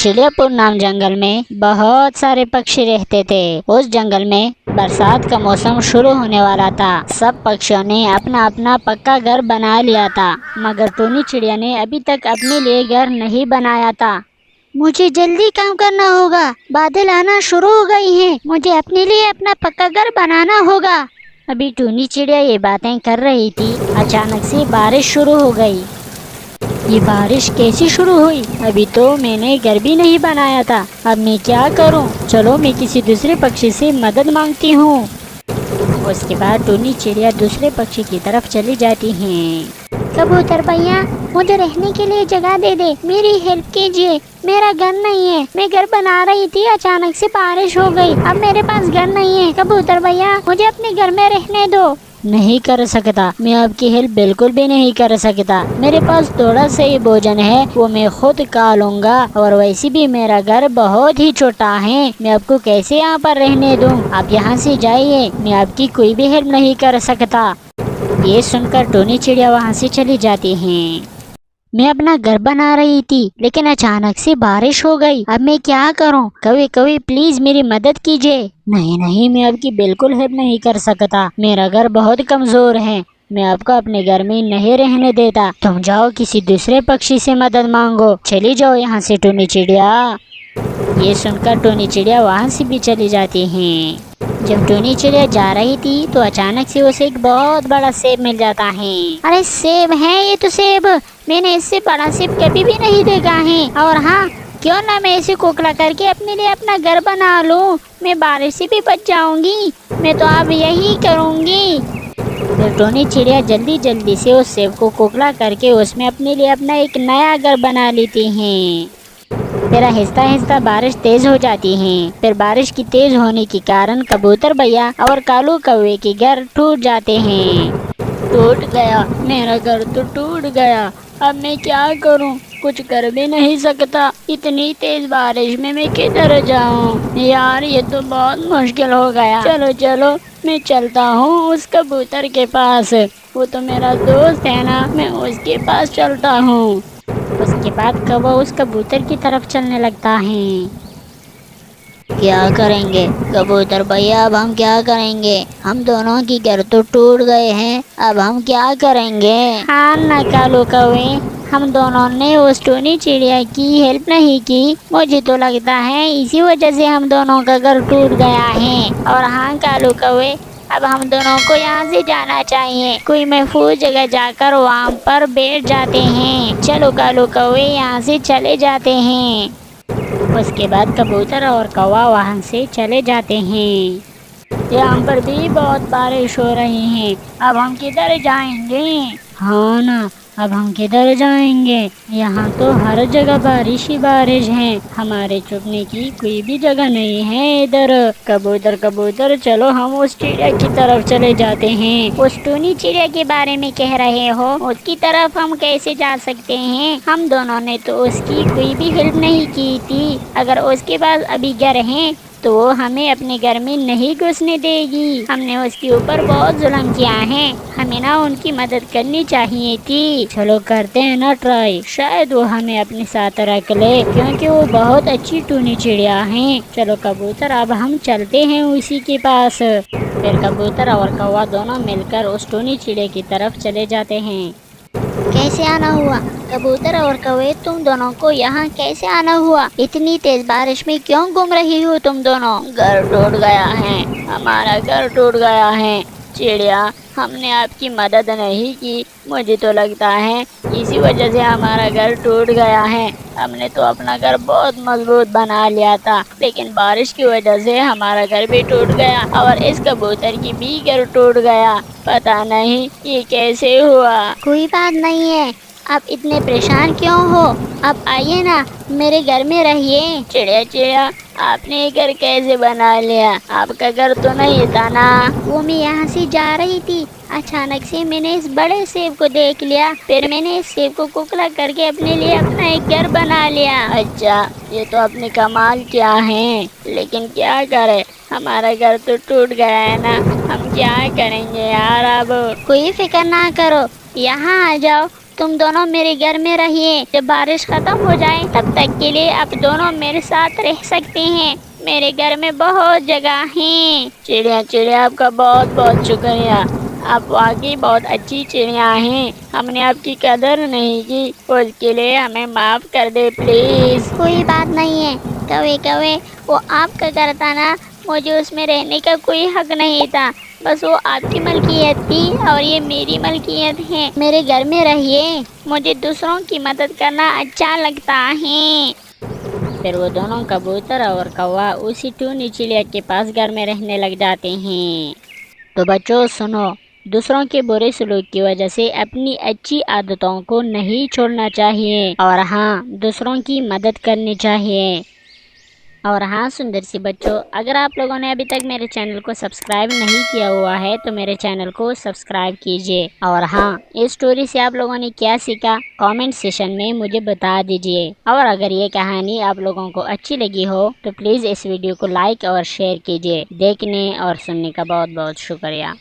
चिड़िया पुर नाम जंगल में बहुत सारे पक्षी रहते थे। उस जंगल में बरसात का मौसम शुरू होने वाला था। सब पक्षियों ने अपना अपना पक्का घर बना लिया था, मगर टोनी चिड़िया ने अभी तक अपने लिए घर नहीं बनाया था। मुझे जल्दी काम करना होगा, बादल आना शुरू हो गई हैं। मुझे अपने लिए अपना पक्का घर बनाना होगा। अभी टोनी चिड़िया ये बातें कर रही थी, अचानक से बारिश शुरू हो गई। ये बारिश कैसी शुरू हुई? अभी तो मैंने घर भी नहीं बनाया था। अब मैं क्या करूं? चलो मैं किसी दूसरे पक्षी से मदद मांगती हूँ। उसके बाद टोनी चिड़िया दूसरे पक्षी की तरफ चली जाती हैं। कबूतर भैया, मुझे रहने के लिए जगह दे दे, मेरी हेल्प कीजिए। मेरा घर नहीं है, मैं घर बना रही थी, अचानक से बारिश हो गई। अब मेरे पास घर नहीं है। कबूतर भैया, मुझे अपने घर में रहने दो। नहीं कर सकता, मैं आपकी हेल्प बिल्कुल भी नहीं कर सकता। मेरे पास थोड़ा सा ही भोजन है, वो मैं खुद खा लूँगा, और वैसे भी मेरा घर बहुत ही छोटा है। मैं आपको कैसे यहाँ पर रहने दूँ? आप यहाँ से जाइए, मैं आपकी कोई भी हेल्प नहीं कर सकता। ये सुनकर टोनी चिड़िया वहाँ से चली जाती हैं। मैं अपना घर बना रही थी, लेकिन अचानक से बारिश हो गई। अब मैं क्या करूं? कभी कभी प्लीज मेरी मदद कीजिए। नहीं नहीं, मैं आपकी बिल्कुल हेल्प नहीं कर सकता। मेरा घर बहुत कमजोर है, मैं आपको अपने घर में नहीं रहने देता। तुम जाओ किसी दूसरे पक्षी से मदद मांगो। चली जाओ यहाँ से टोनी चिड़िया। ये सुनकर टोनी चिड़िया वहाँ से भी चली जाती हैं। जब टोनी चिड़िया जा रही थी तो अचानक से उसे एक बहुत बड़ा सेब मिल जाता है। अरे सेब है ये तो सेब, मैंने इससे बड़ा सेब कभी भी नहीं देखा है। और हाँ, क्यों ना मैं इसे कोकला करके अपने लिए अपना घर बना लूं। मैं बारिश से भी बच जाऊंगी। मैं तो अब यही करूंगी। फिर टोनी चिड़िया जल्दी जल्दी से उस सेब को कोकला करके उसमें अपने लिए अपना एक नया घर बना लेती हैं। फिर आहिस्ता आहिस्ता बारिश तेज हो जाती है। फिर बारिश की तेज होने के कारण कबूतर भैया और कालू कौवे के घर टूट जाते हैं। टूट गया, मेरा घर तो टूट गया। अब मैं क्या करूं? कुछ कर भी नहीं सकता। इतनी तेज बारिश में मैं किधर जाऊं? यार ये तो बहुत मुश्किल हो गया। चलो चलो, मैं चलता हूँ उस कबूतर के पास। वो तो मेरा दोस्त है ना, मैं उसके पास चलता हूँ। उसके बाद कौवा उस कबूतर की तरफ चलने लगता है। क्या करेंगे कबूतर भैया? अब हम क्या करेंगे? हम दोनों की घर तो टूट गए हैं, अब हम क्या करेंगे? हाँ ना कालू कौवे, हम दोनों ने उस टोनी चिड़िया की हेल्प नहीं की। मुझे तो लगता है इसी वजह से हम दोनों का घर टूट गया है। और हाँ कालू कौवे, अब हम दोनों को यहाँ से जाना चाहिए। कोई महफूज जगह जाकर वहाँ पर बैठ जाते हैं। चलो कालू कौवे, यहाँ से चले जाते हैं। उसके बाद कबूतर और कौवा वहाँ से चले जाते हैं। यहाँ पर भी बहुत बारिश हो रही है, अब हम किधर जाएंगे? हाँ ना, अब हम किधर जाएंगे? यहाँ तो हर जगह बारिश ही बारिश है, हमारे छुपने की कोई भी जगह नहीं है इधर। कबूतर कबूतर, चलो हम उस चिड़िया की तरफ चले जाते हैं। उस टोनी चिड़िया के बारे में कह रहे हो? उसकी तरफ हम कैसे जा सकते हैं? हम दोनों ने तो उसकी कोई भी हेल्प नहीं की थी। अगर उसके पास अभी घर है तो वो हमें अपने घर में नहीं घुसने देगी। हमने उसके ऊपर बहुत जुल्म किया है, हमें ना उनकी मदद करनी चाहिए थी। चलो करते हैं ना ट्राई, शायद वो हमें अपने साथ रख ले, क्योंकि वो बहुत अच्छी टूनी चिड़िया है। चलो कबूतर, अब हम चलते हैं उसी के पास। फिर कबूतर और कौवा दोनों मिलकर उस टूनी चिड़िया की तरफ चले जाते हैं। कैसे आना हुआ? कबूतर और कौवे, तुम दोनों को यहाँ कैसे आना हुआ? इतनी तेज बारिश में क्यों घूम रही हो तुम दोनों? घर टूट गया है, हमारा घर टूट गया है। चिड़िया, हमने आपकी मदद नहीं की, मुझे तो लगता है इसी वजह से हमारा घर टूट गया है। हमने तो अपना घर बहुत मजबूत बना लिया था, लेकिन बारिश की वजह से हमारा घर भी टूट गया और इस कबूतर की भी घर टूट गया। पता नहीं ये कैसे हुआ। कोई बात नहीं है, आप इतने परेशान क्यों हो? आप आइए ना, मेरे घर में रहिए। चिड़िया चिड़िया, आपने ये घर कैसे बना लिया? आपका घर तो नहीं था ना? वो मैं यहाँ से जा रही थी, अचानक से मैंने इस बड़े सेब को देख लिया, फिर मैंने इस सेब को कुकला करके अपने लिए अपना एक घर बना लिया। अच्छा, ये तो आपने कमाल किया है, लेकिन क्या करे, हमारा घर तो टूट गया है ना, हम क्या करेंगे यार अब? कोई फिक्र ना करो, यहाँ आ जाओ, तुम दोनों मेरे घर में रहिए, जब बारिश खत्म हो जाए तब तक के लिए आप दोनों मेरे साथ रह सकते हैं, मेरे घर में बहुत जगह है। चिड़िया चिड़िया आपका बहुत बहुत शुक्रिया, आप वाकई बहुत अच्छी चिड़िया हैं, हमने आपकी कदर नहीं की, उसके लिए हमें माफ कर दे प्लीज। कोई बात नहीं है कौवे कौवे, वो आपका घर था ना, मुझे उसमें रहने का कोई हक नहीं था, बस वो आपकी मलकियत थी और ये मेरी मलकियत है, मेरे घर में रहिए, मुझे दूसरों की मदद करना अच्छा लगता है। फिर वो दोनों कबूतर और कौवा उसी टूनी चिड़िया के पास घर में रहने लग जाते हैं। तो बच्चों सुनो, दूसरों के बुरे सलूक की वजह से अपनी अच्छी आदतों को नहीं छोड़ना चाहिए, और हाँ, दूसरों की मदद करनी चाहिए। और हाँ सुंदर सी बच्चों, अगर आप लोगों ने अभी तक मेरे चैनल को सब्सक्राइब नहीं किया हुआ है तो मेरे चैनल को सब्सक्राइब कीजिए। और हाँ, इस स्टोरी से आप लोगों ने क्या सीखा कमेंट सेशन में मुझे बता दीजिए। और अगर ये कहानी आप लोगों को अच्छी लगी हो तो प्लीज़ इस वीडियो को लाइक और शेयर कीजिए। देखने और सुनने का बहुत बहुत शुक्रिया।